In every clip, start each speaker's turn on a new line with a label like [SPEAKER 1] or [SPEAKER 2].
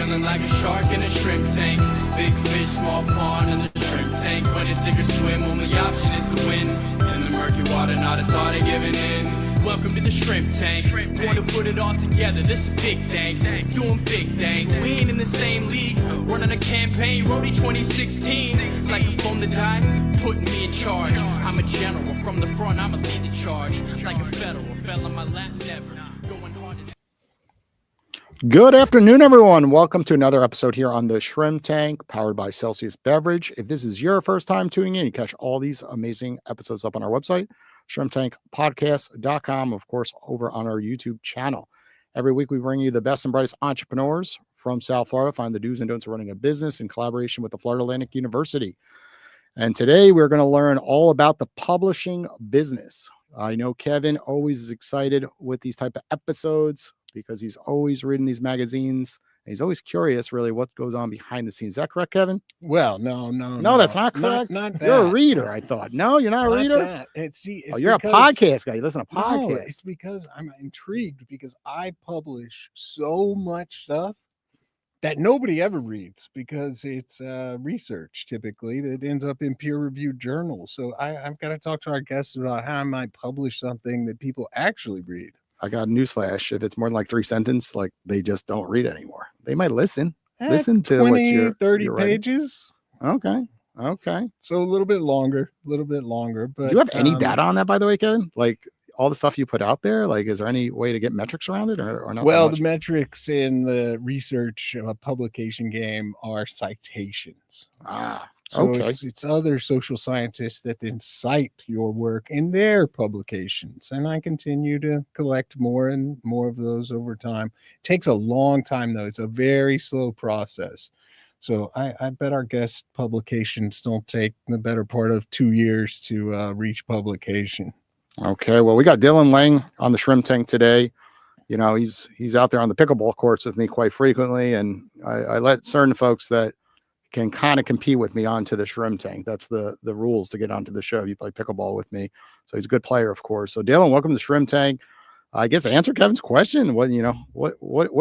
[SPEAKER 1] feeling like a shark in a shrimp tank. Big fish, small pond in the shrimp tank. When it's sink or swim, only option is to win. In the murky water, not a thought of giving in. Welcome to the shrimp tank. Want to put it all together, this is big things. Doing big things, we ain't in the same league. Running a campaign, Roadie 2016. Like a phone to die, putting me in charge. I'm a general, from the front I'ma lead the charge. Like a federal, fell on my lap never. Going hard as...
[SPEAKER 2] Good afternoon, everyone. Welcome to another episode here on the Shrimp Tank, powered by Celsius Beverage. If this is your first time tuning in, you catch all these amazing episodes up on our website, shrimptankpodcast.com, of course, over on our YouTube channel. Every week, we bring you the best and brightest entrepreneurs from South Florida, find the do's and don'ts of running a business in collaboration with the Florida Atlantic University. And today, we're going to learn all about the publishing business. I know Kevin always is excited with these type of episodes because he's always reading these magazines. And he's always curious, really, what goes on behind the scenes. Is that correct, Kevin?
[SPEAKER 3] Well, no,
[SPEAKER 2] that's not correct.
[SPEAKER 3] Not that.
[SPEAKER 2] You're a reader, I thought. No, you're not a reader.
[SPEAKER 3] That.
[SPEAKER 2] You're because, a podcast guy. You listen to podcasts.
[SPEAKER 3] No, it's because I'm intrigued because I publish so much stuff that nobody ever reads because it's research typically that ends up in peer-reviewed journals. So I've got to talk to our guests about how I might publish something that people actually read.
[SPEAKER 2] I got a newsflash. If it's more than like 3 sentences, like they just don't read anymore. They might listen to
[SPEAKER 3] 20,
[SPEAKER 2] what you're
[SPEAKER 3] 30
[SPEAKER 2] you're
[SPEAKER 3] pages.
[SPEAKER 2] Okay.
[SPEAKER 3] So a little bit longer. But
[SPEAKER 2] do you have any data on that, by the way, Kevin? Like all the stuff you put out there, like, is there any way to get metrics around it or not?
[SPEAKER 3] Well, the metrics in the research publication game are citations. So
[SPEAKER 2] okay.
[SPEAKER 3] It's other social scientists that then cite your work in their publications. And I continue to collect more and more of those over time. It takes a long time, though. It's a very slow process. So I bet our guest publications don't take the better part of 2 years to reach publication.
[SPEAKER 2] Okay. Well, we got Dylan Lang on the Shrimp Tank today. You know, he's out there on the pickleball courts with me quite frequently. And I let certain folks that can kind of compete with me onto the Shrimp Tank. That's the rules to get onto the show. You play pickleball with me. So he's a good player, of course. So Dylan, welcome to the Shrimp Tank. I guess answer Kevin's question. What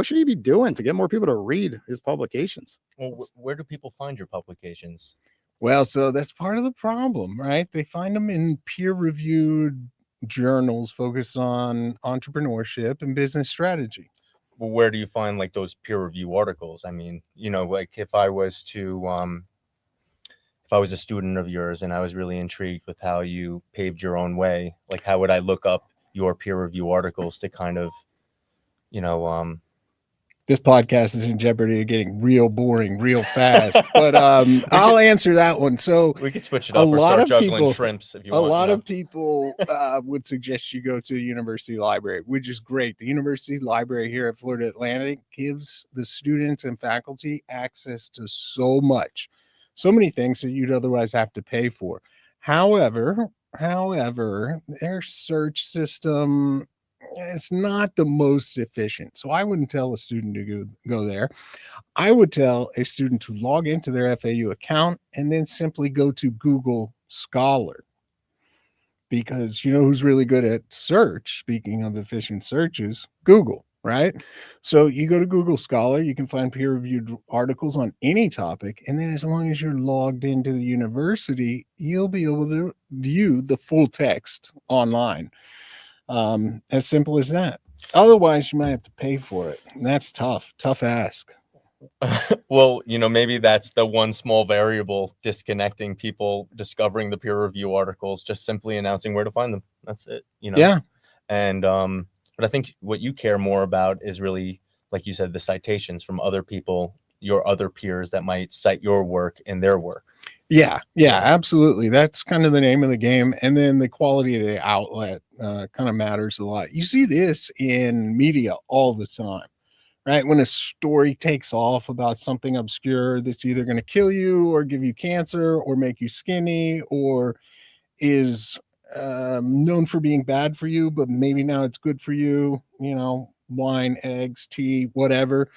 [SPEAKER 2] should he be doing to get more people to read his publications?
[SPEAKER 4] Well, where do people find your publications?
[SPEAKER 3] Well, so that's part of the problem, right? They find them in peer-reviewed journals focused on entrepreneurship and business strategy.
[SPEAKER 4] Well, where do you find like those peer review articles? I mean, like if I was a student of yours and I was really intrigued with how you paved your own way, like how would I look up your peer review articles to kind of,
[SPEAKER 3] this podcast is in jeopardy of getting real boring real fast, but I'll answer that one. So
[SPEAKER 4] we could switch it up or start juggling shrimps if you want.
[SPEAKER 3] A lot of people would suggest you go to the university library, which is great. The university library here at Florida Atlantic gives the students and faculty access to so many things that you'd otherwise have to pay for. However, their search system, it's not the most efficient. So I wouldn't tell a student to go there. I would tell a student to log into their FAU account and then simply go to Google Scholar. Because you know who's really good at search, speaking of efficient searches? Google, right? So you go to Google Scholar, you can find peer-reviewed articles on any topic. And then as long as you're logged into the university, you'll be able to view the full text online. As simple as that. Otherwise, you might have to pay for it. And that's tough ask.
[SPEAKER 4] Well, maybe that's the one small variable disconnecting people discovering the peer review articles, just simply announcing where to find them. That's it,
[SPEAKER 3] Yeah.
[SPEAKER 4] And, but I think what you care more about is really, like you said, the citations from other people, your other peers that might cite your work in their work.
[SPEAKER 3] Yeah, absolutely. That's kind of the name of the game. And then the quality of the outlet kind of matters a lot. You see this in media all the time, right? When a story takes off about something obscure that's either going to kill you or give you cancer or make you skinny or is known for being bad for you, but maybe now it's good for you, wine, eggs, tea, whatever.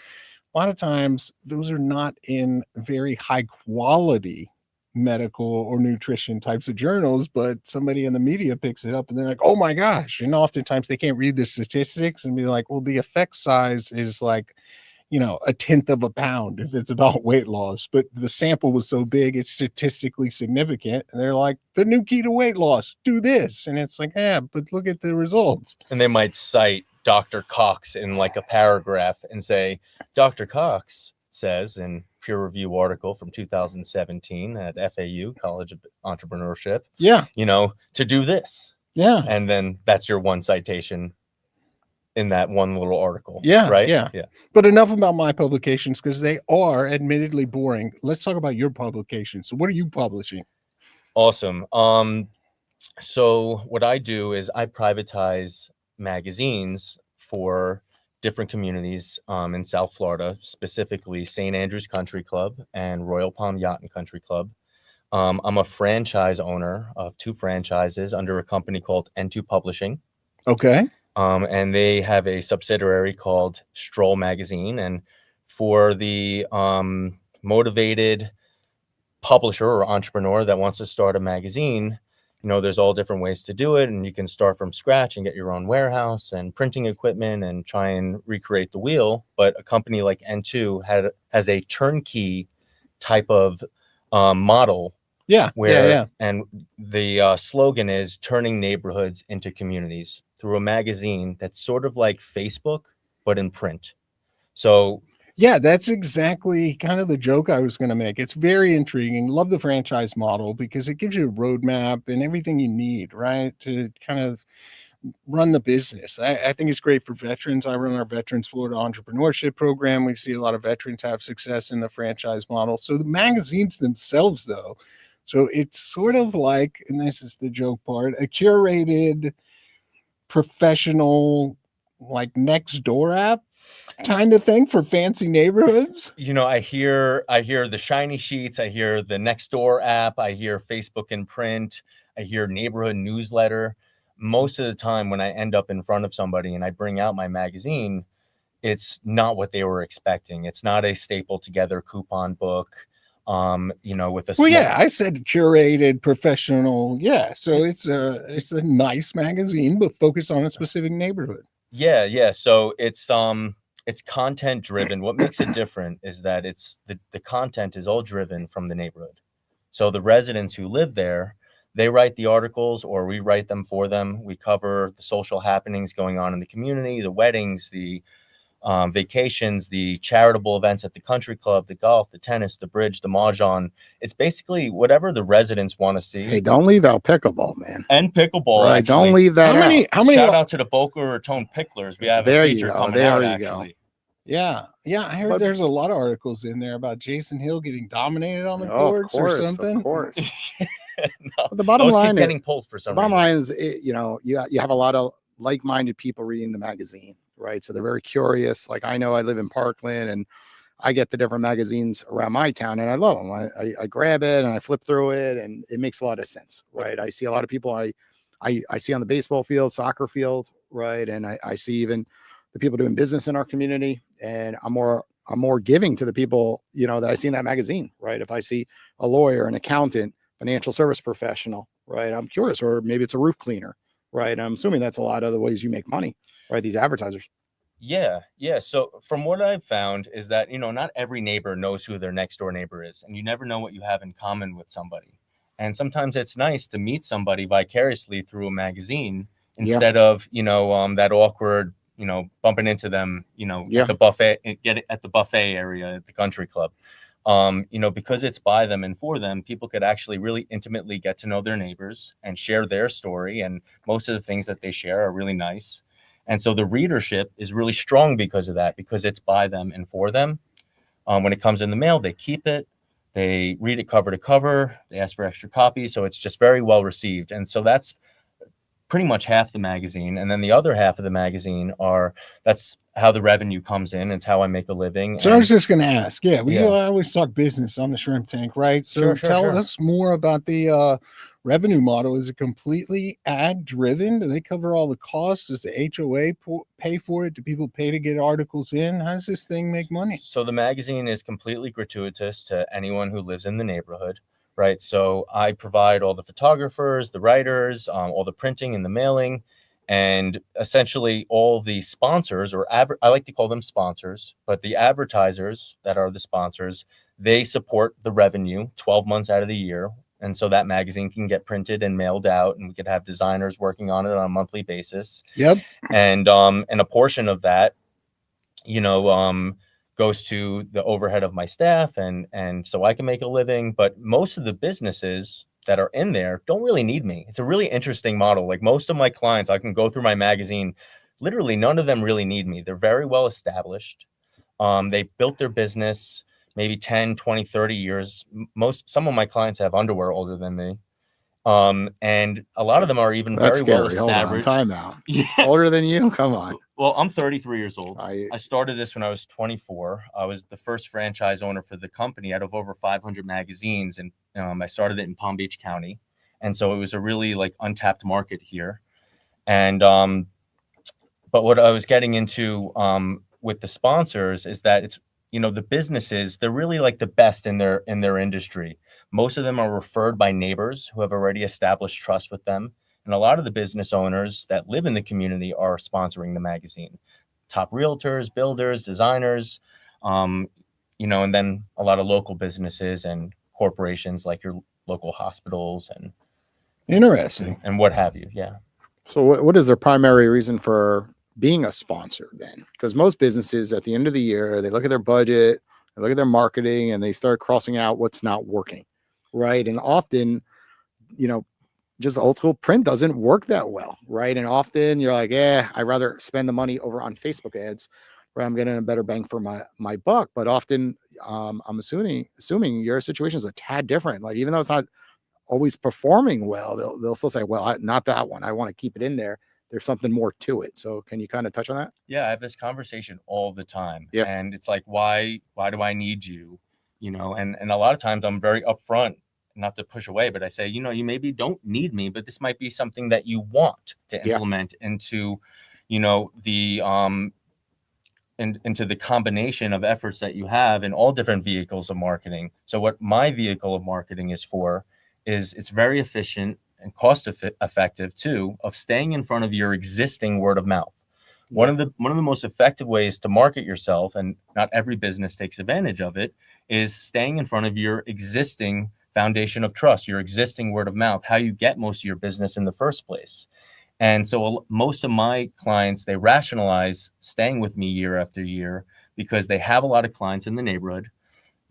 [SPEAKER 3] A lot of times those are not in very high quality medical or nutrition types of journals, but somebody in the media picks it up and they're like, oh my gosh. And oftentimes they can't read the statistics and be like, well, the effect size is like, a tenth of a pound if it's about weight loss, but the sample was so big it's statistically significant, and they're like, the new key to weight loss, do this, and it's like, yeah, but look at the results.
[SPEAKER 4] And they might cite Dr. Cox in like a paragraph and say, Dr. Cox says in peer review article from 2017 at FAU, College of Entrepreneurship, to do this.
[SPEAKER 3] Yeah.
[SPEAKER 4] And then that's your one citation in that one little article.
[SPEAKER 3] Yeah.
[SPEAKER 4] Right.
[SPEAKER 3] Yeah. But enough about my publications, because they are admittedly boring. Let's talk about your publications. So what are you publishing?
[SPEAKER 4] Awesome. So what I do is I privatize magazines for different communities in South Florida, specifically St. Andrews Country Club and Royal Palm Yacht and Country Club. I'm a franchise owner of 2 franchises under a company called N2 Publishing.
[SPEAKER 3] Okay.
[SPEAKER 4] And they have a subsidiary called Stroll Magazine. And for the motivated publisher or entrepreneur that wants to start a magazine, there's all different ways to do it. And you can start from scratch and get your own warehouse and printing equipment and try and recreate the wheel. But a company like N2 has a turnkey type of model.
[SPEAKER 3] Yeah.
[SPEAKER 4] And the slogan is turning neighborhoods into communities through a magazine that's sort of like Facebook, but in print. So
[SPEAKER 3] yeah, that's exactly kind of the joke I was going to make. It's very intriguing. Love the franchise model because it gives you a roadmap and everything you need, right, to kind of run the business. I think it's great for veterans. I run our Veterans Florida Entrepreneurship Program. We see a lot of veterans have success in the franchise model. So the magazines themselves, though, so it's sort of like, and this is the joke part, a curated professional like next door app kind of thing for fancy neighborhoods.
[SPEAKER 4] I hear the shiny sheets, I hear the Nextdoor app, I hear Facebook in print, I hear neighborhood newsletter. Most of the time when I end up in front of somebody and I bring out my magazine, it's not what they were expecting. It's not a stapled together coupon book. With a
[SPEAKER 3] I said curated professional. Yeah. So it's a nice magazine, but focused on a specific neighborhood.
[SPEAKER 4] Yeah. So it's content driven. What makes it different is that it's the content is all driven from the neighborhood. So the residents who live there, they write the articles or we write them for them. We cover the social happenings going on in the community, the weddings, the vacations, the charitable events at the country club, the golf, the tennis, the bridge, the mahjong. It's basically whatever the residents want to see.
[SPEAKER 2] Hey, don't leave out pickleball, man.
[SPEAKER 4] And pickleball.
[SPEAKER 2] Right,
[SPEAKER 4] actually.
[SPEAKER 2] don't leave that out.
[SPEAKER 3] How many?
[SPEAKER 4] Shout out to the Boca Raton Picklers. We have
[SPEAKER 2] There
[SPEAKER 4] a
[SPEAKER 2] you
[SPEAKER 4] feature
[SPEAKER 2] go,
[SPEAKER 4] coming
[SPEAKER 2] there
[SPEAKER 4] out,
[SPEAKER 2] you
[SPEAKER 4] actually.
[SPEAKER 2] go.
[SPEAKER 3] Yeah. I heard there's a lot of articles in there about Jason Hill getting dominated on the courts or something.
[SPEAKER 2] Of course.
[SPEAKER 4] No,
[SPEAKER 2] The bottom line
[SPEAKER 4] keep getting pulled for some
[SPEAKER 2] the bottom
[SPEAKER 4] reason.
[SPEAKER 2] line is, you have a lot of like-minded people reading the magazine, right? So they're very curious. Like I know I live in Parkland and I get the different magazines around my town and I love them. I grab it and I flip through it and it makes a lot of sense, right? I see a lot of people I see on the baseball field, soccer field, right? And I see even the people doing business in our community, and I'm more giving to the people, that I see in that magazine, right? If I see a lawyer, an accountant, financial service professional, right? I'm curious, or maybe it's a roof cleaner, right? I'm assuming that's a lot of the ways you make money, right? These advertisers.
[SPEAKER 4] Yeah. So from what I've found is that, not every neighbor knows who their next door neighbor is, and you never know what you have in common with somebody. And sometimes it's nice to meet somebody vicariously through a magazine instead of, that awkward, bumping into them, at the buffet, at the buffet area at the country club. Because it's by them and for them, people could actually really intimately get to know their neighbors and share their story. And most of the things that they share are really nice. And so the readership is really strong because of that, because it's by them and for them. When it comes in the mail, they keep it, they read it cover to cover, they ask for extra copies. So it's just very well received. And so that's pretty much half the magazine. And then the other half of the magazine that's how the revenue comes in. It's how I make a living.
[SPEAKER 3] So I was just going to ask, we always talk business on the Shrimp Tank, right? So tell us more about the revenue model. Is it completely ad driven? Do they cover all the costs? Does the HOA pay for it? Do people pay to get articles in? How does this thing make money?
[SPEAKER 4] So the magazine is completely gratuitous to anyone who lives in the neighborhood. Right. So I provide all the photographers, the writers, all the printing and the mailing. And essentially all the sponsors or I like to call them sponsors, but the advertisers that are the sponsors, they support the revenue 12 months out of the year. And so that magazine can get printed and mailed out, and we could have designers working on it on a monthly basis.
[SPEAKER 3] Yep.
[SPEAKER 4] And a portion of that, goes to the overhead of my staff, and so I can make a living. But most of the businesses that are in there don't really need me. It's a really interesting model. Like most of my clients, I can go through my magazine. Literally, none of them really need me. They're very well established. They built their business maybe 10, 20, 30 years. Some of my clients have underwear older than me. And a lot of them are even
[SPEAKER 2] That's
[SPEAKER 4] very well
[SPEAKER 2] scary. Hold on,
[SPEAKER 4] established.
[SPEAKER 2] time out.
[SPEAKER 4] Yeah.
[SPEAKER 2] Older than you? Come on.
[SPEAKER 4] Well, I'm 33 years old.
[SPEAKER 2] I
[SPEAKER 4] I started this when I was 24. I was the first franchise owner for the company out of over 500 magazines. And I started it in Palm Beach County. And so it was a really like untapped market here. And but what I was getting into with the sponsors is that it's, the businesses, they're really like the best in their industry. Most of them are referred by neighbors who have already established trust with them. And a lot of the business owners that live in the community are sponsoring the magazine. Top realtors, builders, designers, and then a lot of local businesses and corporations like your local hospitals and
[SPEAKER 3] Interesting.
[SPEAKER 4] and what have you. Yeah.
[SPEAKER 2] So what is their primary reason for being a sponsor then? Because most businesses at the end of the year, they look at their budget, they look at their marketing, and they start crossing out what's not working, right? And often, just old school print doesn't work that well, right? And often you're like, I'd rather spend the money over on Facebook ads where I'm getting a better bang for my buck. But often I'm assuming your situation is a tad different. Like, even though it's not always performing well, they'll still say, well, not that one. I want to keep it in there. There's something more to it. So can you kind of touch on that?
[SPEAKER 4] Yeah, I have this conversation all the time.
[SPEAKER 2] Yeah.
[SPEAKER 4] And it's like, why do I need you? And a lot of times I'm very upfront, not to push away, but I say, you maybe don't need me, but this might be something that you want to implement into, the into the combination of efforts that you have in all different vehicles of marketing. So what my vehicle of marketing is for is it's very efficient and cost effective too, of staying in front of your existing word of mouth. One of the most effective ways to market yourself, and not every business takes advantage of it, is staying in front of your existing foundation of trust, your existing word of mouth, how you get most of your business in the first place. And so most of my clients, they rationalize staying with me year after year because they have a lot of clients in the neighborhood.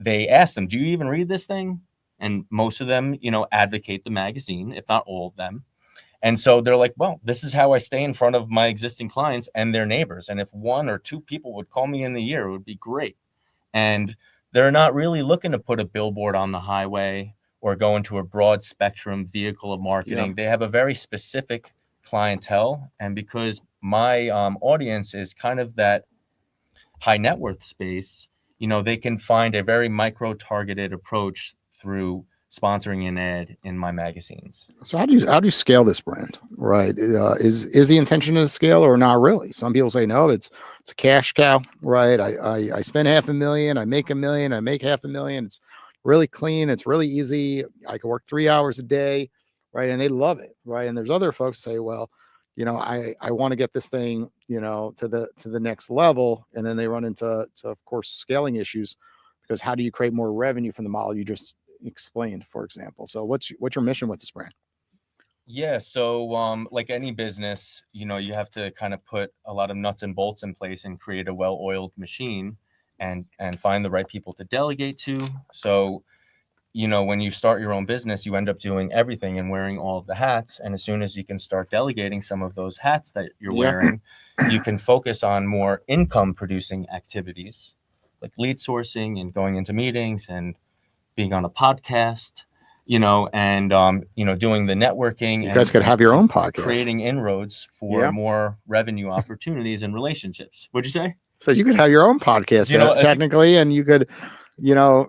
[SPEAKER 4] They ask them, do you even read this thing? And most of them, advocate the magazine, if not all of them. And so they're like, well, this is how I stay in front of my existing clients and their neighbors. And if 1 or 2 people would call me in the year, it would be great. And they're not really looking to put a billboard on the highway or go into a broad spectrum vehicle of marketing. They have a very specific clientele. And because my audience is kind of that high net worth space, they can find a very micro targeted approach through sponsoring an ad in my magazines.
[SPEAKER 2] So how do you scale this brand, right? Is the intention to scale or not really? Some people say no, it's a cash cow, right? I spend $500,000, I make $1 million, I make $500,000. It's really clean, it's really easy. I can work 3 hours a day, right? And they love it, right? And there's other folks say, well, I want to get this thing, to the next level, and then they run into of course scaling issues, because how do you create more revenue from the model you just explained, for example? So what's your mission with this brand?
[SPEAKER 4] Yeah, so like any business, you have to kind of put a lot of nuts and bolts in place and create a well-oiled machine and find the right people to delegate to. So when you start your own business, you end up doing everything and wearing all of the hats. And as soon as you can start delegating some of those hats that you're wearing, you can focus on more income producing activities like lead sourcing and going into meetings and being on a podcast, and doing the networking.
[SPEAKER 2] You guys could have your own podcast.
[SPEAKER 4] Creating inroads for more revenue opportunities and relationships. What'd you say?
[SPEAKER 2] So you could have your own podcast technically, and you could,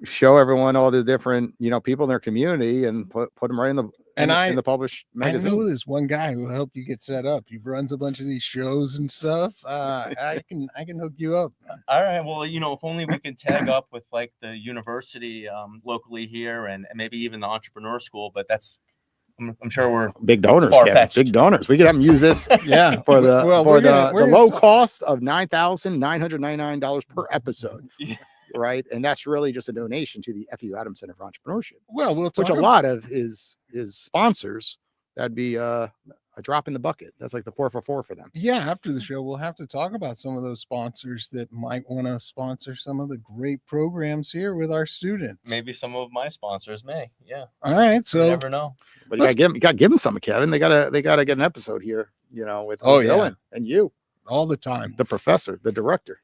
[SPEAKER 2] show everyone all the different, people in their community and put them right in the published magazine.
[SPEAKER 3] I know this one guy who will help you get set up. He runs a bunch of these shows and stuff. I can hook you up.
[SPEAKER 4] All right. Well, if only we could tag up with like the university locally here and maybe even the entrepreneur school, but that's I'm sure we're
[SPEAKER 2] big donors, Kevin.
[SPEAKER 4] far-fetched.
[SPEAKER 2] Big donors. We could have them use this
[SPEAKER 3] Yeah.
[SPEAKER 2] for the
[SPEAKER 3] Well,
[SPEAKER 2] for
[SPEAKER 3] we're
[SPEAKER 2] the
[SPEAKER 3] gonna- we're
[SPEAKER 2] the
[SPEAKER 3] gonna
[SPEAKER 2] low
[SPEAKER 3] talk-
[SPEAKER 2] cost of $9,999 per episode,
[SPEAKER 4] Yeah.
[SPEAKER 2] right? And that's really just a donation to the FU Adams Center for Entrepreneurship,
[SPEAKER 3] Well, we'll
[SPEAKER 2] which
[SPEAKER 3] talk
[SPEAKER 2] a lot of is sponsors. That'd be a drop in the bucket. That's like the 4 for 4 for them.
[SPEAKER 3] Yeah, after the show, we'll have to talk about some of those sponsors that might want to sponsor some of the great programs here with our students.
[SPEAKER 4] Maybe some of my sponsors may. Yeah.
[SPEAKER 3] All right,
[SPEAKER 4] You
[SPEAKER 3] so
[SPEAKER 4] never know.
[SPEAKER 2] But you gotta give them some, Kevin. They gotta get an episode here, with
[SPEAKER 3] Oh, yeah.
[SPEAKER 2] Dylan and you,
[SPEAKER 3] all the time.
[SPEAKER 2] the professor, the director.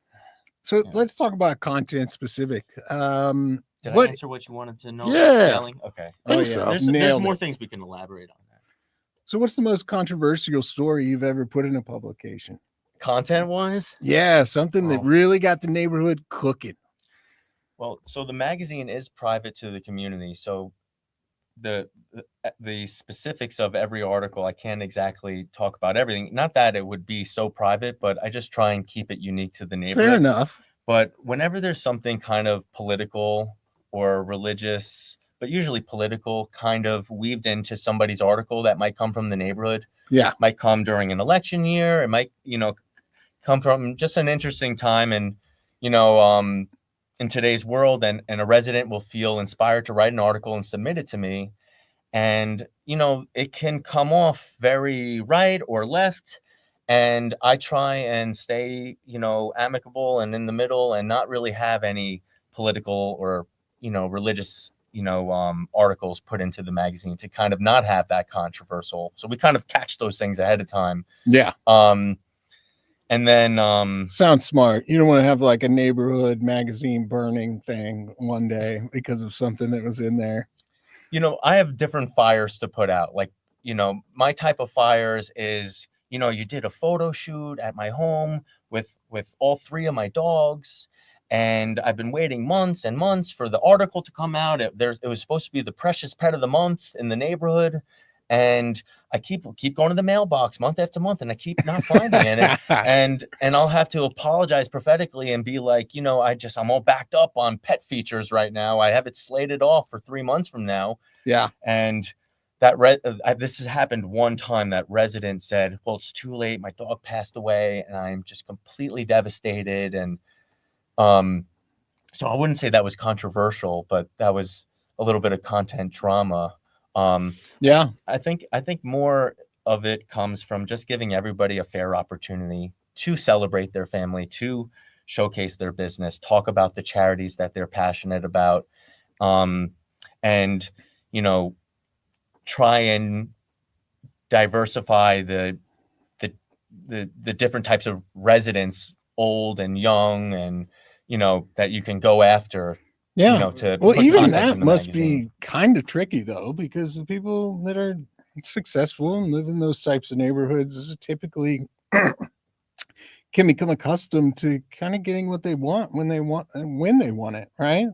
[SPEAKER 3] So
[SPEAKER 4] Yeah.
[SPEAKER 3] let's talk about content specific.
[SPEAKER 4] Did I
[SPEAKER 3] What-
[SPEAKER 4] answer what you wanted to know?
[SPEAKER 2] Yeah.
[SPEAKER 4] Spelling? Okay.
[SPEAKER 2] I think
[SPEAKER 3] Oh,
[SPEAKER 2] so.
[SPEAKER 3] yeah.
[SPEAKER 4] There's
[SPEAKER 3] Nailed
[SPEAKER 4] more
[SPEAKER 3] it.
[SPEAKER 4] things we can elaborate on that.
[SPEAKER 3] So what's the most controversial story you've ever put in a publication?
[SPEAKER 4] Content wise,
[SPEAKER 3] Yeah, something that
[SPEAKER 4] Oh.
[SPEAKER 3] really got the neighborhood cooking.
[SPEAKER 4] well, so the magazine is private to the community. So the specifics of every article, I can't exactly talk about everything. Not that it would be so private, but I just try and keep it unique to the neighborhood.
[SPEAKER 3] Fair enough.
[SPEAKER 4] But whenever there's something kind of political or religious, but usually political, kind of weaved into somebody's article that might come from the neighborhood,
[SPEAKER 3] Yeah.
[SPEAKER 4] might come during an election year, it might, come from just an interesting time, and in today's world, and a resident will feel inspired to write an article and submit it to me, and it can come off very right or left, and I try and stay amicable and in the middle, and not really have any political or religious articles put into the magazine, to kind of not have that controversial. So we kind of catch those things ahead of time.
[SPEAKER 3] Yeah.
[SPEAKER 4] And then
[SPEAKER 3] Sounds smart. You don't want to have like a neighborhood magazine burning thing one day because of something that was in there.
[SPEAKER 4] I have different fires to put out. Like, my type of fires is, you did a photo shoot at my home with all 3 of my dogs, and I've been waiting months and months for the article to come out. It was supposed to be the precious pet of the month in the neighborhood, and I keep going to the mailbox month after month, and I keep not finding it. And I'll have to apologize prophetically and be like, I'm all backed up on pet features right now. I have it slated off for 3 months from now.
[SPEAKER 3] Yeah.
[SPEAKER 4] And that this has happened one time. That resident said, well, it's too late. My dog passed away, and I'm just completely devastated. And so I wouldn't say that was controversial, but that was a little bit of content drama.
[SPEAKER 3] Yeah.
[SPEAKER 4] I think more of it comes from just giving everybody a fair opportunity to celebrate their family, to showcase their business, talk about the charities that they're passionate about, and try and diversify the different types of residents, old and young, and that you can go after.
[SPEAKER 3] Yeah.
[SPEAKER 4] To
[SPEAKER 3] Well,
[SPEAKER 4] put
[SPEAKER 3] even
[SPEAKER 4] content
[SPEAKER 3] that
[SPEAKER 4] in the
[SPEAKER 3] must
[SPEAKER 4] magazine.
[SPEAKER 3] be kind of tricky though, because the people that are successful and live in those types of neighborhoods typically can become accustomed to kind of getting what they want when they want it, right?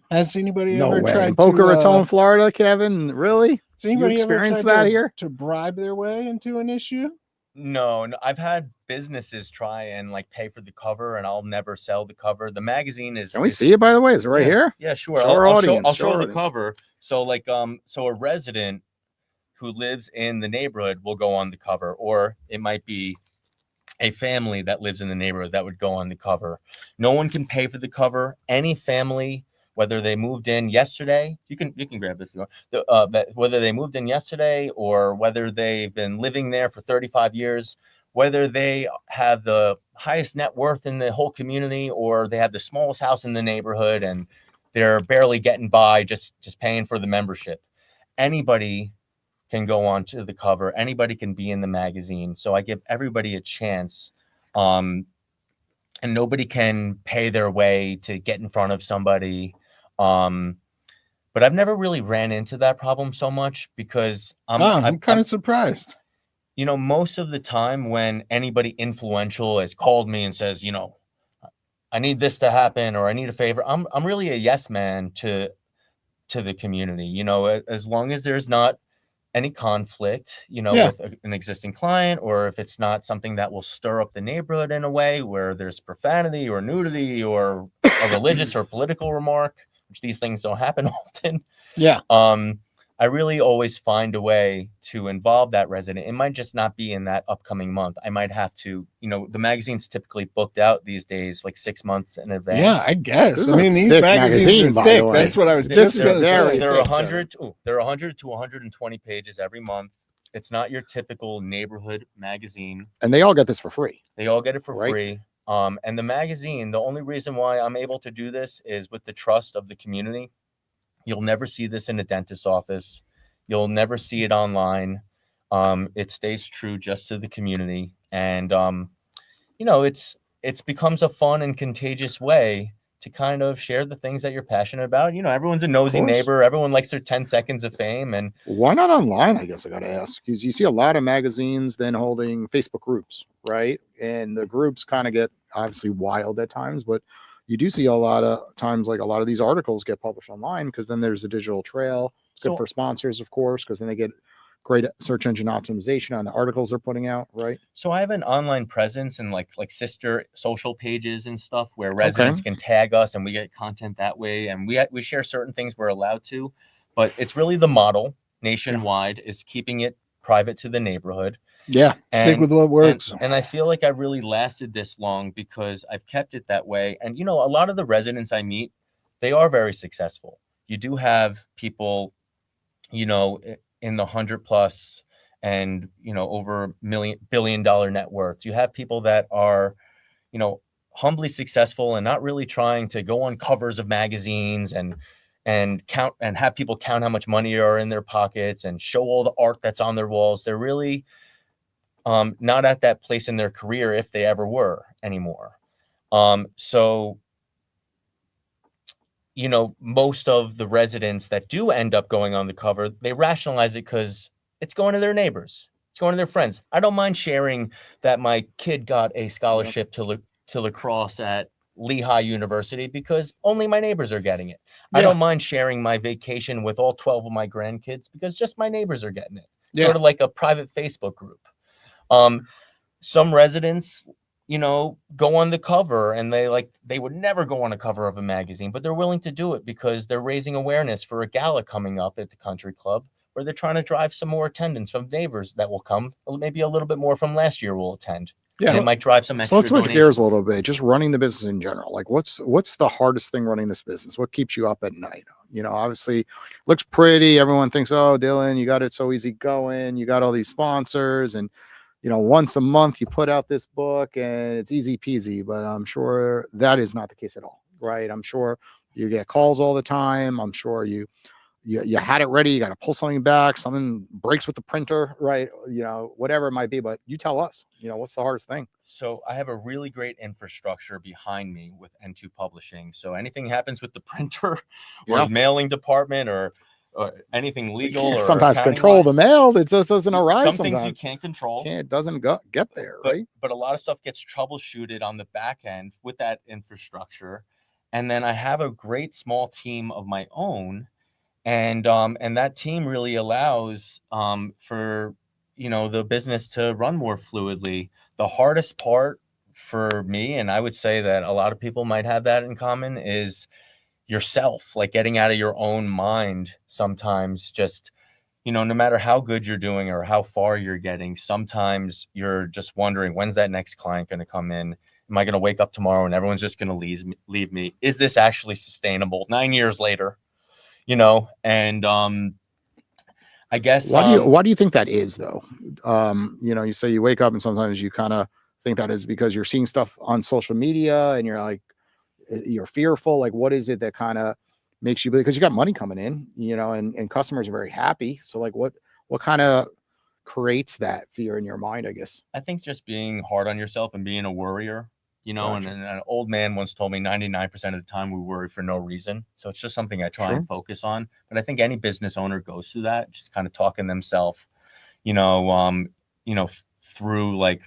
[SPEAKER 3] Has anybody
[SPEAKER 2] No
[SPEAKER 3] ever
[SPEAKER 2] way.
[SPEAKER 3] tried
[SPEAKER 2] Boca
[SPEAKER 3] to,
[SPEAKER 2] Raton, Florida, Kevin. Really?
[SPEAKER 3] has anybody ever
[SPEAKER 2] experienced
[SPEAKER 3] tried
[SPEAKER 2] that
[SPEAKER 3] to-
[SPEAKER 2] here?
[SPEAKER 3] to bribe their way into an issue?
[SPEAKER 4] No, I've had businesses try and pay for the cover, and I'll never sell the cover. The magazine is.
[SPEAKER 2] Can we see it, by the way? Is it right
[SPEAKER 4] Yeah.
[SPEAKER 2] here?
[SPEAKER 4] Yeah, sure.
[SPEAKER 2] Show our audience,
[SPEAKER 4] I'll
[SPEAKER 2] show
[SPEAKER 4] show
[SPEAKER 2] our
[SPEAKER 4] the
[SPEAKER 2] audience.
[SPEAKER 4] cover. So a resident who lives in the neighborhood will go on the cover, or it might be a family that lives in the neighborhood that would go on the cover. No one can pay for the cover. Any family, whether they moved in yesterday, you can grab this if you want. Whether they moved in yesterday, or whether they've been living there for 35 years, whether they have the highest net worth in the whole community, or they have the smallest house in the neighborhood and they're barely getting by just paying for the membership. Anybody can go on to the cover. Anybody can be in the magazine. So I give everybody a chance. And nobody can pay their way to get in front of somebody. But I've never really ran into that problem so much, because
[SPEAKER 3] I'm kind of surprised.
[SPEAKER 4] most of the time when anybody influential has called me and says, I need this to happen, or I need a favor, I'm really a yes man to the community. As long as there's not any conflict,
[SPEAKER 3] Yeah.
[SPEAKER 4] with an existing client, or if it's not something that will stir up the neighborhood in a way where there's profanity or nudity or a religious or political remark, which these things don't happen often.
[SPEAKER 3] Yeah.
[SPEAKER 4] I really always find a way to involve that resident. It might just not be in that upcoming month. I might have to, the magazine's typically booked out these days, like 6 months in advance.
[SPEAKER 3] Yeah, I guess.
[SPEAKER 2] This is
[SPEAKER 3] I mean,
[SPEAKER 2] a
[SPEAKER 3] these
[SPEAKER 2] thick
[SPEAKER 3] magazines
[SPEAKER 2] magazine,
[SPEAKER 3] are
[SPEAKER 2] by
[SPEAKER 3] thick.
[SPEAKER 2] the way.
[SPEAKER 3] That's what I was
[SPEAKER 2] This
[SPEAKER 3] just
[SPEAKER 2] is
[SPEAKER 3] going to
[SPEAKER 2] very
[SPEAKER 3] say.
[SPEAKER 4] There are
[SPEAKER 2] thick,
[SPEAKER 4] 100, there are 100 to 120 pages every month. It's not your typical neighborhood magazine.
[SPEAKER 2] And they all get this for free.
[SPEAKER 4] They all get it for
[SPEAKER 2] Right.
[SPEAKER 4] free. And the magazine, the only reason why I'm able to do this is with the trust of the community. You'll never see this in a dentist's office. You'll never see it online. It stays true just to the community. And, it's becomes a fun and contagious way to kind of share the things that you're passionate about. Everyone's a nosy
[SPEAKER 2] course.
[SPEAKER 4] neighbor. Everyone likes their 10 seconds of fame. And
[SPEAKER 2] Why not online? I guess I got to ask, because you see a lot of magazines then holding Facebook groups, right? And the groups kind of get obviously wild at times, but you do see a lot of times, like a lot of these articles get published online because then there's a digital trail. It's good
[SPEAKER 4] So-
[SPEAKER 2] for sponsors, of course, because then they get great search engine optimization on the articles they're putting out, right?
[SPEAKER 4] So I have an online presence and like sister social pages and stuff where residents can tag us and we get content that way. And we share certain things we're allowed to, but it's really the model nationwide is keeping it private to the neighborhood.
[SPEAKER 3] Yeah, stick with what works.
[SPEAKER 4] And I feel like I really lasted this long because I've kept it that way. And, a lot of the residents I meet, they are very successful. You do have people, in the 100 plus and, over billion-dollar net worths. You have people that are, humbly successful and not really trying to go on covers of magazines and count and have people count how much money are in their pockets and show all the art that's on their walls. They're really not at that place in their career, if they ever were anymore. So, most of the residents that do end up going on the cover, they rationalize it because it's going to their neighbors. It's going to their friends. I don't mind sharing that my kid got a scholarship to lacrosse at Lehigh University because only my neighbors are getting it. I don't mind sharing my vacation with all 12 of my grandkids because just my neighbors are getting it. Sort of like a private Facebook group. Some residents, go on the cover and they would never go on a cover of a magazine, but they're willing to do it because they're raising awareness for a gala coming up at the country club where they're trying to drive some more attendance from neighbors that will come. Maybe a little bit more from last year will attend. Yeah, it might drive some extra.
[SPEAKER 2] So let's switch
[SPEAKER 4] donations.
[SPEAKER 2] gears a little bit. Just running the business in general. Like, what's the hardest thing running this business? What keeps you up at night? Obviously, looks pretty. Everyone thinks, oh, Dylan, you got it so easy going. You got all these sponsors, and once a month you put out this book, and it's easy peasy. But I'm sure that is not the case at all, right? I'm sure you get calls all the time. I'm sure you had it ready, you got to pull something back, something breaks with the printer, right? Whatever it might be, but you tell us, what's the hardest thing?
[SPEAKER 4] So I have a really great infrastructure behind me with N2 Publishing. So anything happens with the printer or the mailing department or anything legal or
[SPEAKER 2] sometimes control the mail, it just doesn't arrive.
[SPEAKER 4] Some
[SPEAKER 2] sometimes
[SPEAKER 4] things you can't control.
[SPEAKER 2] It doesn't get there, right?
[SPEAKER 4] But a lot of stuff gets troubleshooted on the back end with that infrastructure. And then I have a great small team of my own. And that team really allows for the business to run more fluidly. The hardest part for me, and I would say that a lot of people might have that in common, is yourself, like getting out of your own mind sometimes. Just no matter how good you're doing or how far you're getting, sometimes you're just wondering, when's that next client going to come in? Am I going to wake up tomorrow and everyone's just going to leave me? Is this actually sustainable 9 years later? And I guess
[SPEAKER 2] why do you think that is, though? You say you wake up and sometimes you kind of think that is because you're seeing stuff on social media and you're fearful. Like, what is it that kind of makes you, because you got money coming in, and customers are very happy. So like, what kind of creates that fear in your mind, I guess?
[SPEAKER 4] I think just being hard on yourself and being a worrier.
[SPEAKER 2] Gotcha.
[SPEAKER 4] And an old man once told me 99% of the time we worry for no reason. So it's just something I try and focus on. But I think any business owner goes through that, just kind of talking themselves, through like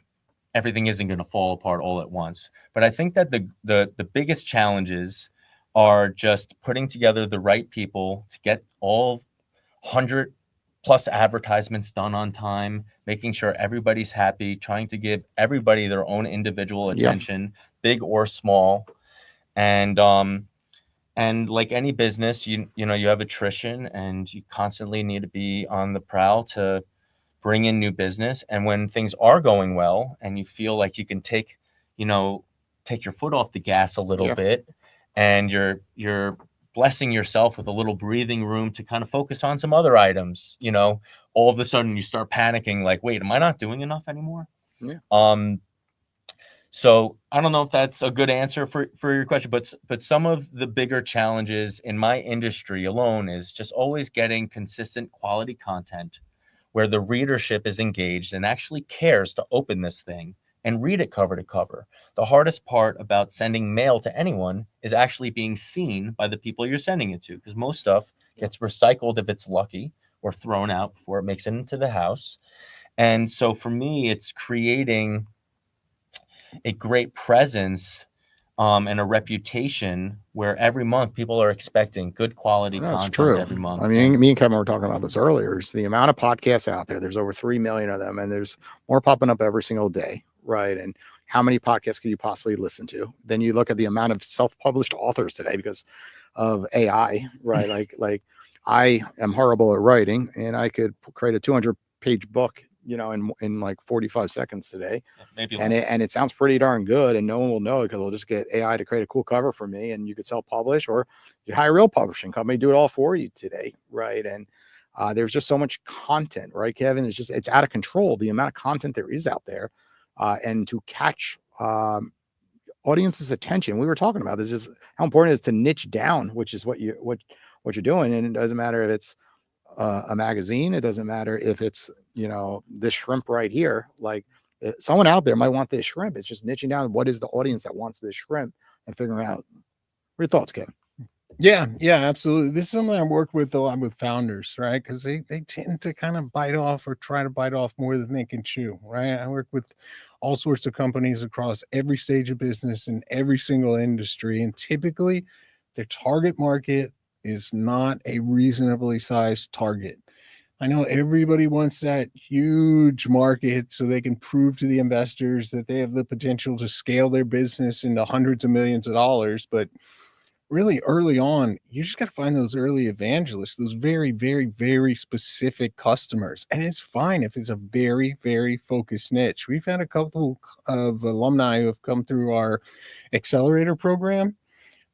[SPEAKER 4] everything isn't going to fall apart all at once. But I think that the biggest challenges are just putting together the right people to get all 100 plus advertisements done on time, making sure everybody's happy, trying to give everybody their own individual attention, big or small. And, And like any business, you know, you have attrition and you constantly need to be on the prowl to bring in new business. And when things are going well and you feel like you can take your foot off the gas a little bit, and you're blessing yourself with a little breathing room to kind of focus on some other items, you know, all of a sudden you start panicking like, wait, am I not doing enough anymore? So I don't know if that's a good answer for your question, but some of the bigger challenges in my industry alone is just always getting consistent quality content where the readership is engaged and actually cares to open this thing and read it cover to cover. The hardest part about sending mail to anyone is actually being seen by the people you're sending it to, because most stuff gets recycled if it's lucky, or thrown out before it makes it into the house. And so for me, it's creating a great presence and a reputation where every month people are expecting good quality content every month.
[SPEAKER 2] I mean, me and Kevin were talking about this earlier. Is the amount of podcasts out there. There's over 3 million of them, and there's more popping up every single day, right? And how many podcasts could you possibly listen to? Then you look at the amount of self-published authors today because of AI, right? like I am horrible at writing, and I could create a 200-page book, you know, in like 45 seconds today.
[SPEAKER 4] Maybe
[SPEAKER 2] and it sounds pretty darn good, and no one will know because they'll just get AI to create a cool cover for me, and you could self-publish, or you hire a real publishing company, do it all for you today, right? And there's just so much content, right, Kevin? It's out of control, the amount of content there is out there, and to catch audience's attention. We were talking about this, just how important it is to niche down, which is what you're doing. And it doesn't matter if it's a magazine, it doesn't matter if it's, you know, this shrimp right here. Like, someone out there might want this shrimp. It's just niching down what is the audience that wants this shrimp and figuring out. What are your thoughts, Kevin?
[SPEAKER 3] Yeah, absolutely. This is something I work with a lot with founders, right? Because they tend to kind of bite off, or try to bite off more than they can chew, right? I work with all sorts of companies across every stage of business in every single industry. And typically their target market is not a reasonably sized target. I know everybody wants that huge market so they can prove to the investors that they have the potential to scale their business into hundreds of millions of dollars. But really early on, you just got to find those early evangelists, those very, very, very specific customers. And it's fine if it's a very, very focused niche. We've had a couple of alumni who have come through our accelerator program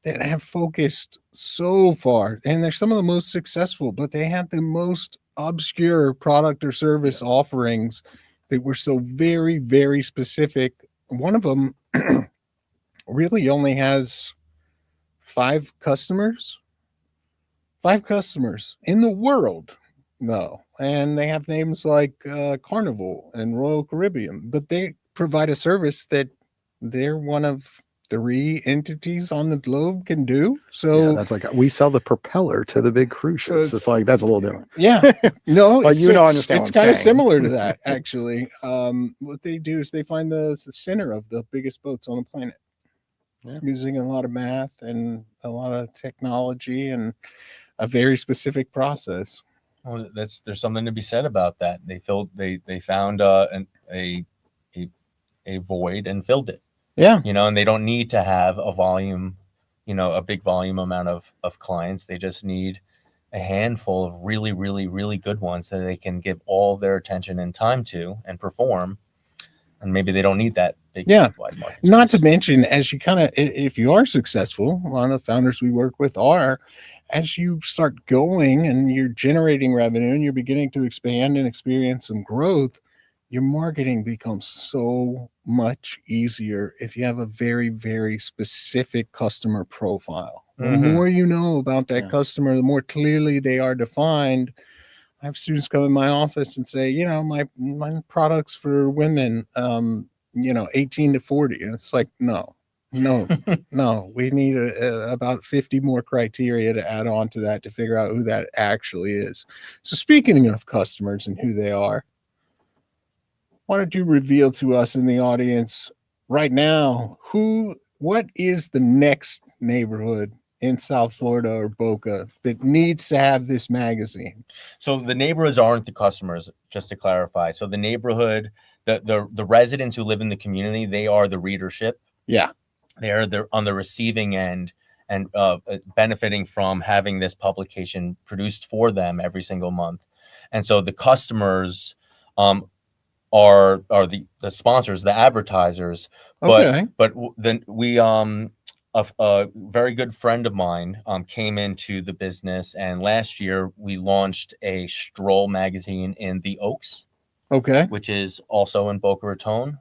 [SPEAKER 3] that have focused so far, and they're some of the most successful, but they had the most obscure product or service offerings that were so very, very specific. One of them really only has 5 customers in the world. No. And they have names like Carnival and Royal Caribbean, but they provide a service that they're one of 3 entities on the globe can do. So
[SPEAKER 2] that's like, we sell the propeller to the big cruise ships. It's like, that's a little different.
[SPEAKER 3] Yeah. No,
[SPEAKER 2] but you don't understand.
[SPEAKER 3] It's kind of similar to that, actually. What they do is they find the center of the biggest boats on the planet. Using a lot of math and a lot of technology and a very specific process.
[SPEAKER 4] Well, there's something to be said about that. They found a void and filled it.
[SPEAKER 3] Yeah.
[SPEAKER 4] You know, and they don't need to have a volume, you know, a big volume amount of clients. They just need a handful of really, really, really good ones that they can give all their attention and time to and perform. And maybe they don't need that big wide market space.
[SPEAKER 3] Not to mention, as you if you are successful, a lot of the founders we work with are, as you start going and you're generating revenue and you're beginning to expand and experience some growth, your marketing becomes so much easier if you have a very, very specific customer profile. The more you know about that customer, the more clearly they are defined. I have students come in my office and say, you know, my products for women, 18 to 40. And it's like, no, we need about 50 more criteria to add on to that to figure out who that actually is. So speaking of customers and who they are, why don't you reveal to us in the audience right now, what is the next neighborhood in South Florida or Boca that needs to have this magazine?
[SPEAKER 4] So the neighborhoods aren't the customers, just to clarify. So the neighborhood, the residents who live in the community, they are the readership.
[SPEAKER 3] Yeah.
[SPEAKER 4] They're on the receiving end, and benefiting from having this publication produced for them every single month. And so the customers are the sponsors, the advertisers.
[SPEAKER 3] Okay.
[SPEAKER 4] But then we a very good friend of mine came into the business, and last year we launched a stroll magazine in the Oaks,
[SPEAKER 3] Okay.
[SPEAKER 4] which is also in Boca Raton.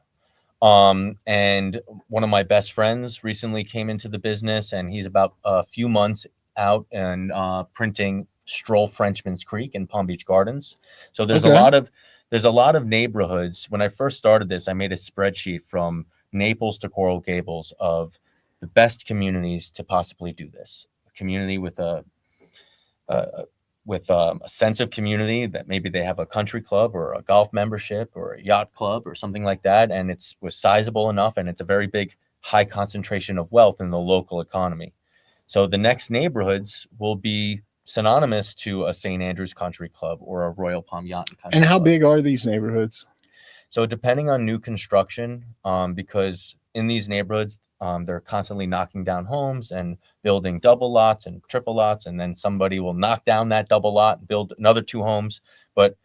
[SPEAKER 4] And one of my best friends recently came into the business, and he's about a few months out and printing Stroll Frenchman's Creek in Palm Beach Gardens. So there's a lot of neighborhoods. When I first started this, I made a spreadsheet from Naples to Coral Gables of the best communities to possibly do this. A community with a sense of community, that maybe they have a country club or a golf membership or a yacht club or something like that, and was sizable enough, and it's a very big, high concentration of wealth in the local economy. So the next neighborhoods will be synonymous to a St. Andrews Country Club or a Royal Palm Yacht and Country
[SPEAKER 3] And how
[SPEAKER 4] Club.
[SPEAKER 3] big are these neighborhoods?
[SPEAKER 4] So depending on new construction, because in these neighborhoods, they're constantly knocking down homes and building double lots and triple lots, and then somebody will knock down that double lot and build another 2 homes. But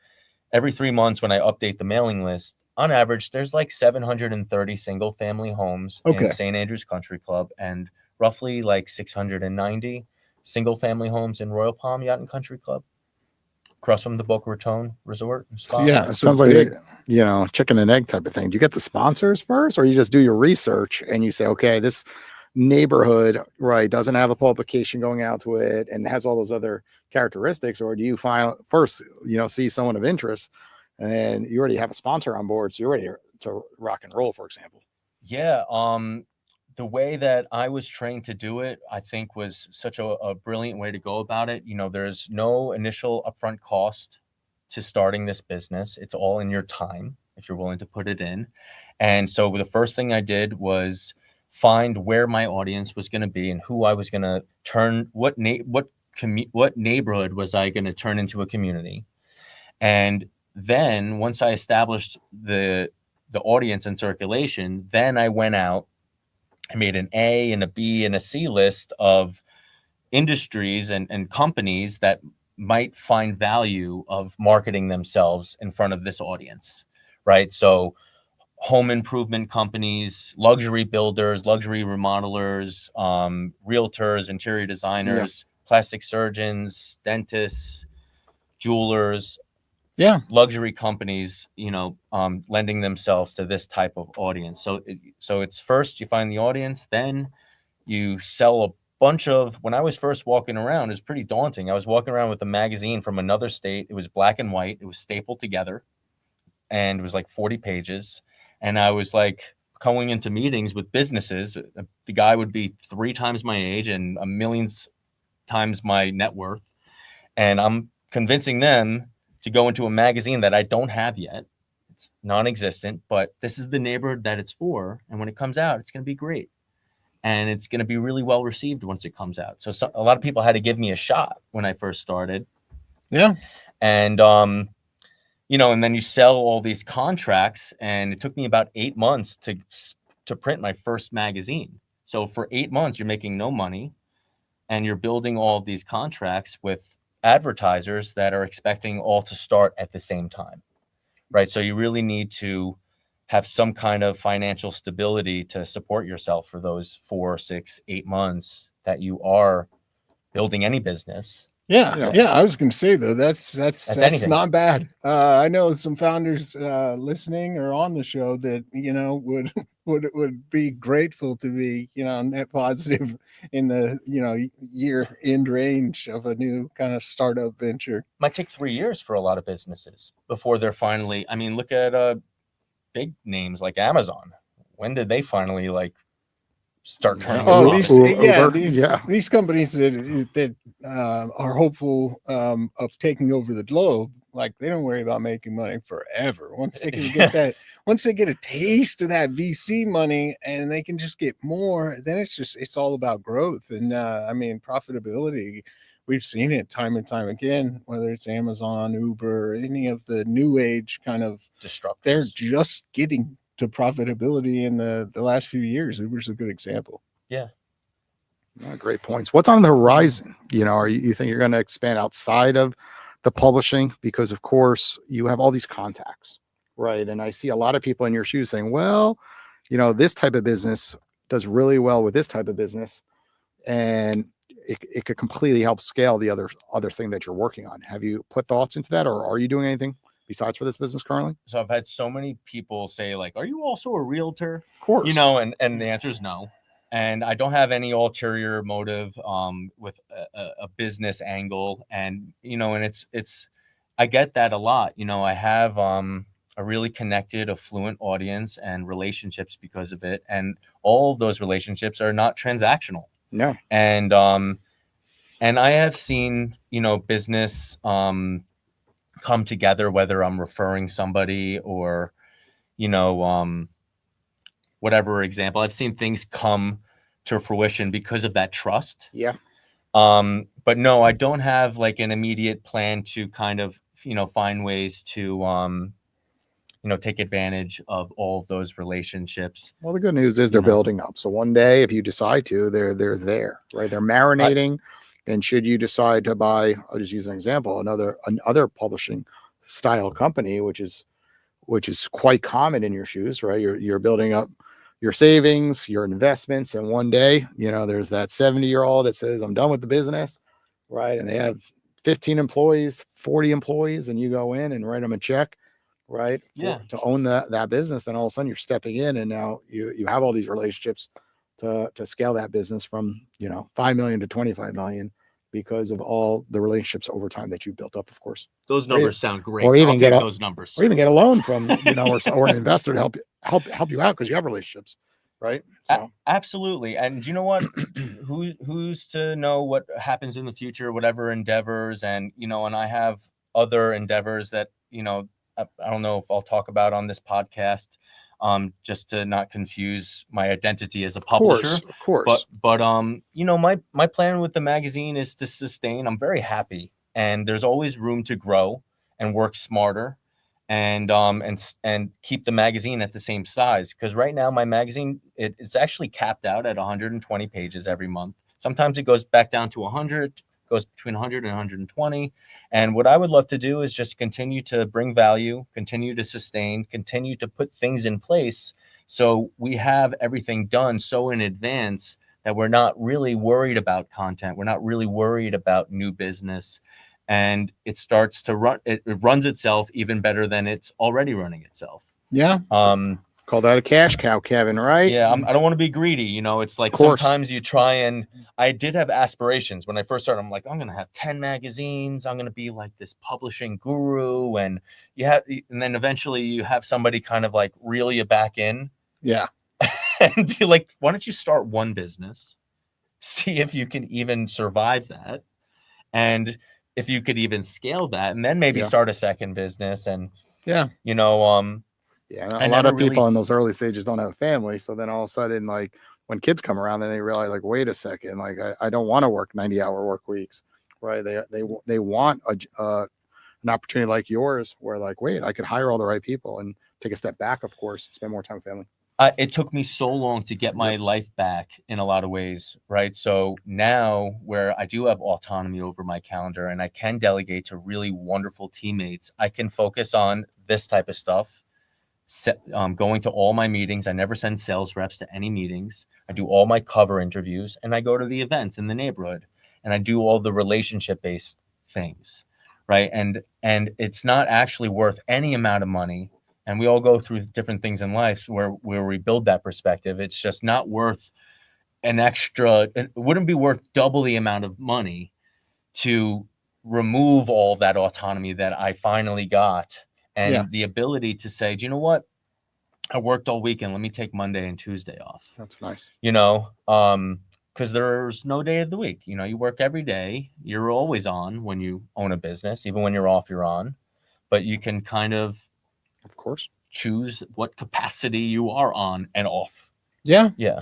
[SPEAKER 4] every 3 months when I update the mailing list, on average, there's like 730 single family homes in St. Andrews Country Club, and roughly like 690 single family homes in Royal Palm Yacht and Country Club, across from the Boca Raton Resort and Spa.
[SPEAKER 3] Yeah,
[SPEAKER 2] It
[SPEAKER 3] so
[SPEAKER 2] sounds
[SPEAKER 3] it's
[SPEAKER 2] like,
[SPEAKER 3] big.
[SPEAKER 2] you know, chicken and egg type of thing. Do you get the sponsors first, or you just do your research and you say, okay, this neighborhood, right, doesn't have a publication going out to it and has all those other characteristics? Or do you find first, you know, see someone of interest and you already have a sponsor on board, so you're ready to rock and roll, for example?
[SPEAKER 4] Yeah. The way that I was trained to do it, I think, was such a brilliant way to go about it. You know, there's no initial upfront cost to starting this business. It's all in your time if you're willing to put it in. And so the first thing I did was find where my audience was going to be and who I was going to turn, what neighborhood was I going to turn into a community. And then once I established the audience and circulation, then I went out, I made an A and a B and a C list of industries and companies that might find value of marketing themselves in front of this audience, right? So home improvement companies, luxury builders, luxury remodelers, realtors, interior designers, plastic surgeons, dentists, jewelers, luxury companies, you know, lending themselves to this type of audience. So it's first you find the audience, then you sell a bunch of. When I was first walking around, it was pretty daunting. I was walking around with a magazine from another state. It was black and white. It was stapled together, and it was like 40 pages. And I was like going into meetings with businesses. The guy would be 3 times my age and a million times my net worth, and I'm convincing them to go into a magazine that I don't have yet. It's non-existent, but this is the neighborhood that it's for. And when it comes out, it's going to be great. And it's going to be really well received once it comes out. So a lot of people had to give me a shot when I first started.
[SPEAKER 3] Yeah.
[SPEAKER 4] And, you know, and then you sell all these contracts, and it took me about 8 months to print my first magazine. So for 8 months, you're making no money, and you're building all of these contracts with advertisers that are expecting all to start at the same time, right? So you really need to have some kind of financial stability to support yourself for those 4, 6, 8 months that you are building any business.
[SPEAKER 3] Yeah.
[SPEAKER 2] Yeah.
[SPEAKER 3] Yeah. I was going to say though, that's
[SPEAKER 4] anything.
[SPEAKER 3] not bad. I know some founders listening or on the show that, you know, would be grateful to be, you know, net positive in the, you know, year end range of a new kind of startup venture.
[SPEAKER 4] Might take 3 years for a lot of businesses before they're finally, I mean, look at big names like Amazon. When did they finally like start turning?
[SPEAKER 3] Oh,
[SPEAKER 4] a profit?
[SPEAKER 3] these companies that are hopeful of taking over the globe, like they don't worry about making money forever. Once they can get that, once they get a taste of that VC money and they can just get more, then it's all about growth. And I mean, profitability, we've seen it time and time again, whether it's Amazon, Uber, any of the new age kind of
[SPEAKER 4] Disruptors.
[SPEAKER 3] they're just getting to profitability in the last few years. Uber's a good example.
[SPEAKER 4] Yeah.
[SPEAKER 2] Great points. What's on the horizon? Are you think you're going to expand outside of the publishing? Because of course you have all these contacts, right? And I see a lot of people in your shoes saying, well, this type of business does really well with this type of business, and it could completely help scale the other thing that you're working on. Have you put thoughts into that, or are you doing anything besides for this business currently?
[SPEAKER 4] So I've had so many people say, like, are you also a realtor?
[SPEAKER 2] Of course.
[SPEAKER 4] And the answer is no. And I don't have any ulterior motive with a business angle. And, and it's, I get that a lot. I have a really connected, affluent audience and relationships because of it. And all of those relationships are not transactional.
[SPEAKER 2] No.
[SPEAKER 4] And I have seen, business come together, whether I'm referring somebody or, whatever example. I've seen things come to fruition because of that trust.
[SPEAKER 2] Yeah.
[SPEAKER 4] But no, I don't have like an immediate plan to kind of, find ways to, take advantage of all of those relationships.
[SPEAKER 2] Well, the good news is they're building up. So one day, if you decide to, they're there, right? They're marinating. And should you decide to buy, I'll just use an example, another publishing style company, which is quite common in your shoes, right? You're building up your savings, your investments, and one day, there's that 70-year-old that says, I'm done with the business, right? And they have 15 employees, 40 employees, and you go in and write them a check, right? To own that business. Then all of a sudden you're stepping in, and now you have all these relationships to scale that business from 5 million to 25 million because of all the relationships over time that you built up. Of course,
[SPEAKER 4] those numbers sound great.
[SPEAKER 2] Or even get
[SPEAKER 4] those numbers,
[SPEAKER 2] or even get a loan from or an investor to help you out because you have relationships, right? So
[SPEAKER 4] absolutely. And you know what? Who's to know what happens in the future? Whatever endeavors, and and I have other endeavors that I don't know if I'll talk about on this podcast. Just to not confuse my identity as a publisher.
[SPEAKER 2] Of course.
[SPEAKER 4] But my plan with the magazine is to sustain. I'm very happy, and there's always room to grow and work smarter, and keep the magazine at the same size. Because right now my magazine it's actually capped out at 120 pages every month. Sometimes it goes back down to 100. Goes between 100 and 120. And what I would love to do is just continue to bring value, continue to sustain, continue to put things in place so we have everything done so in advance that we're not really worried about content. We're not really worried about new business. And it starts to run, it runs itself even better than it's already running itself.
[SPEAKER 2] Yeah. Call that a cash cow, Kevin, right?
[SPEAKER 4] Yeah, I don't want to be greedy. It's like sometimes you try, and I did have aspirations when I first started. I'm like, I'm going to have 10 magazines. I'm going to be like this publishing guru. And then eventually you have somebody kind of like reel you back in.
[SPEAKER 2] Yeah.
[SPEAKER 4] And be like, why don't you start one business? See if you can even survive that. And if you could even scale that, and then maybe start a second business. And,
[SPEAKER 2] a lot of people in those early stages don't have a family. So then all of a sudden, like when kids come around, then they realize, like, wait a second, like I don't want to work 90-hour work weeks, right? They want an opportunity like yours where, like, wait, I could hire all the right people and take a step back, of course, and spend more time with family.
[SPEAKER 4] It took me so long to get my life back in a lot of ways, right? So now where I do have autonomy over my calendar and I can delegate to really wonderful teammates, I can focus on this type of stuff. Going to all my meetings. I never send sales reps to any meetings. I do all my cover interviews, and I go to the events in the neighborhood, and I do all the relationship-based things, right? And it's not actually worth any amount of money. And we all go through different things in life where we build that perspective. It's just not worth it wouldn't be worth double the amount of money to remove all that autonomy that I finally got. And the ability to say, do you know what? I worked all weekend. Let me take Monday and Tuesday off.
[SPEAKER 2] That's nice.
[SPEAKER 4] Because there's no day of the week. You work every day. You're always on when you own a business. Even when you're off, you're on. But you can kind of
[SPEAKER 2] course,
[SPEAKER 4] choose what capacity you are on and off.
[SPEAKER 3] Yeah.
[SPEAKER 4] Yeah.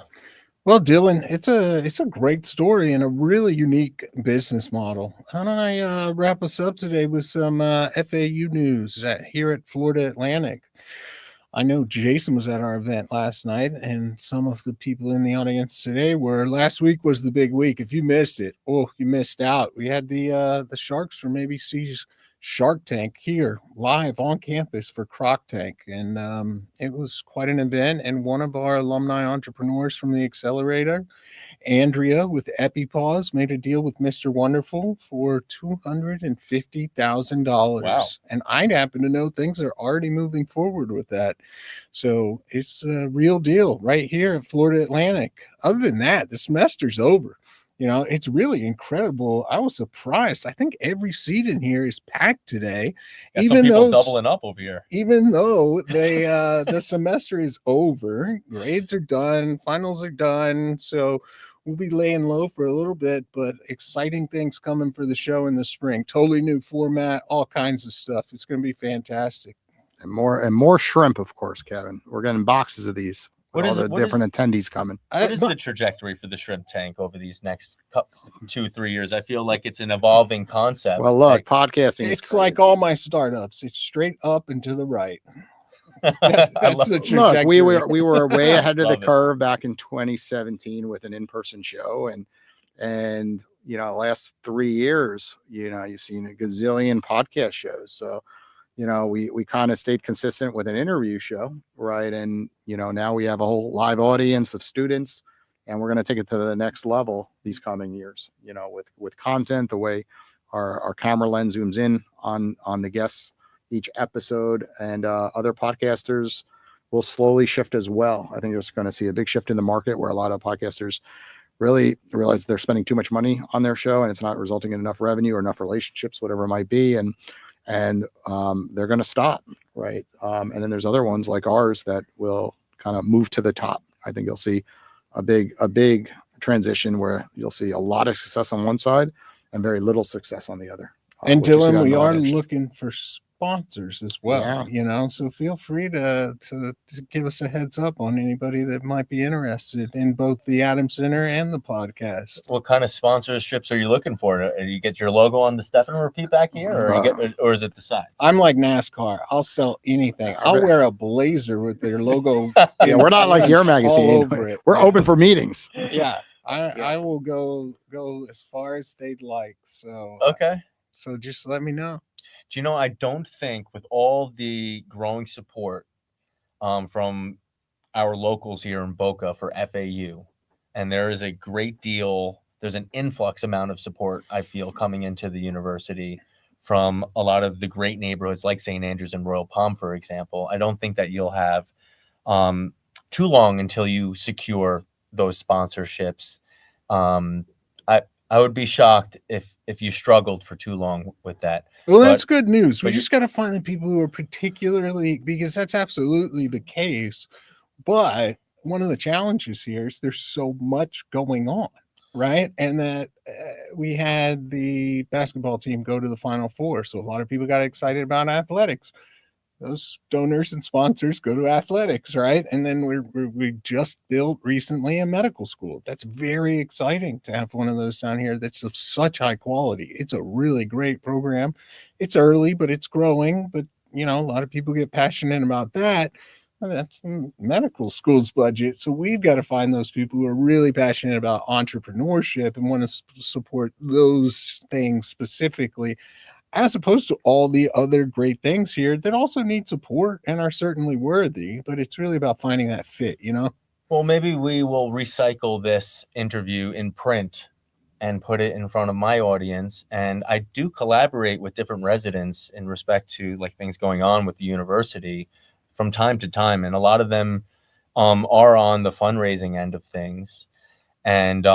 [SPEAKER 3] Well, Dylan, it's a great story and a really unique business model. How don't I wrap us up today with some FAU news here at Florida Atlantic? I know Jason was at our event last night, and some of the people in the audience today were. Last week was the big week. If you missed it, oh, you missed out. We had the Sharks from ABC's Shark Tank here live on campus for Croc Tank, and it was quite an event. And one of our alumni entrepreneurs from the accelerator, Andrea with EpiPause, made a deal with Mr. Wonderful for $250,000.
[SPEAKER 4] Wow.
[SPEAKER 3] And I happen to know things are already moving forward with that. So it's a real deal right here at Florida Atlantic. Other than that, the semester's over. You know, it's really incredible. I was surprised. I think every seat in here is packed today.
[SPEAKER 4] Got some people doubling up over here.
[SPEAKER 3] Even though they the semester is over, grades are done, finals are done. So we'll be laying low for a little bit, but exciting things coming for the show in the spring. Totally new format, all kinds of stuff. It's going to be fantastic.
[SPEAKER 2] And more shrimp, of course, Kevin. We're getting boxes of these.
[SPEAKER 4] What
[SPEAKER 2] all
[SPEAKER 4] is
[SPEAKER 2] the different attendees coming?
[SPEAKER 4] What is the trajectory for the shrimp tank over these next 2-3 years? I feel like it's an evolving concept.
[SPEAKER 2] Well, look, podcasting is
[SPEAKER 3] It's like all my startups. It's straight up and to the right. That's the trajectory.
[SPEAKER 2] Look, we were way ahead of the curve back in 2017 with an in-person show, and you know, last 3 years, you know, you've seen a gazillion podcast shows. So, you know, we kind of stayed consistent with an interview show, right? And you know, now we have a whole live audience of students, and we're going to take it to the next level these coming years. You know, with content, the way our camera lens zooms in on the guests each episode, and other podcasters will slowly shift as well. I think you're just going to see a big shift in the market where a lot of podcasters really realize they're spending too much money on their show and it's not resulting in enough revenue or enough relationships, whatever it might be. And they're going to stop. Right. And then there's other ones like ours that will kind of move to the top. I think you'll see a big transition where you'll see a lot of success on one side and very little success on the other.
[SPEAKER 3] And Dylan, we are looking for sponsors as well, you know, so feel free to give us a heads up on anybody that might be interested in both the Adams Center and the podcast.
[SPEAKER 4] What kind of sponsorships are you looking for? You get your logo on the step and repeat back here, or is it the sides?
[SPEAKER 3] I'm like NASCAR. I'll sell anything. I'll wear a blazer with their logo.
[SPEAKER 2] Yeah, we're not like your magazine. We're open for meetings.
[SPEAKER 3] Yeah, I will go as far as they'd like. So
[SPEAKER 4] okay.
[SPEAKER 3] So just let me know.
[SPEAKER 4] Do you know, I don't think with all the growing support from our locals here in Boca for FAU, and there is a great deal, there's an influx amount of support, I feel, coming into the university from a lot of the great neighborhoods like St. Andrews and Royal Palm, for example. I don't think that you'll have too long until you secure those sponsorships. I would be shocked if you struggled for too long with that.
[SPEAKER 3] Well, that's good news. We just got to find the people who are particularly, because that's absolutely the case. But one of the challenges here is there's so much going on, right? And that we had the basketball team go to the Final Four. So a lot of people got excited about athletics. Those donors and sponsors go to athletics, right? And then we just built recently a medical school. That's very exciting to have one of those down here that's of such high quality. It's a really great program. It's early, but it's growing. But, you know, a lot of people get passionate about that. That's medical school's budget. So we've got to find those people who are really passionate about entrepreneurship and want to support those things specifically, as opposed to all the other great things here that also need support and are certainly worthy. But it's really about finding that fit, you know?
[SPEAKER 4] Well, maybe we will recycle this interview in print and put it in front of my audience. And I do collaborate with different residents in respect to like things going on with the university from time to time. And a lot of them are on the fundraising end of things. And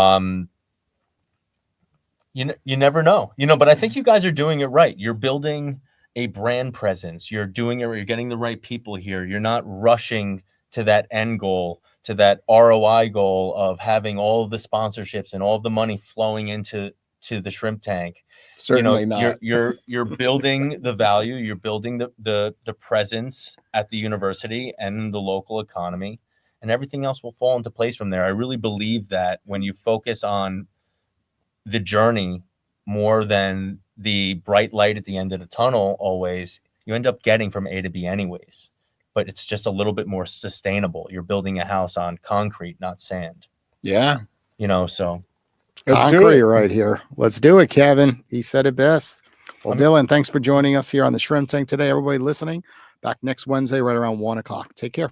[SPEAKER 4] you never know, but I think you guys are doing it right. You're building a brand presence. You're doing it. You're getting the right people here. You're not rushing to that end goal, to that ROI goal of having all of the sponsorships and all of the money flowing into the shrimp tank.
[SPEAKER 3] Certainly not.
[SPEAKER 4] You're building the value. You're building the presence at the university and the local economy, and everything else will fall into place from there. I really believe that when you focus on the journey more than the bright light at the end of the tunnel, always, you end up getting from A to B anyways. but it's just a little bit more sustainable. You're building a house on concrete, not sand.
[SPEAKER 3] Yeah.
[SPEAKER 4] You know, so
[SPEAKER 3] Let's do
[SPEAKER 2] Concrete
[SPEAKER 3] it.
[SPEAKER 2] right here. Let's do it, Kevin. He said it best. Well, Dylan, thanks for joining us here on the Shrimp Tank today. Everybody listening, back next Wednesday right around 1 o'clock. Take care.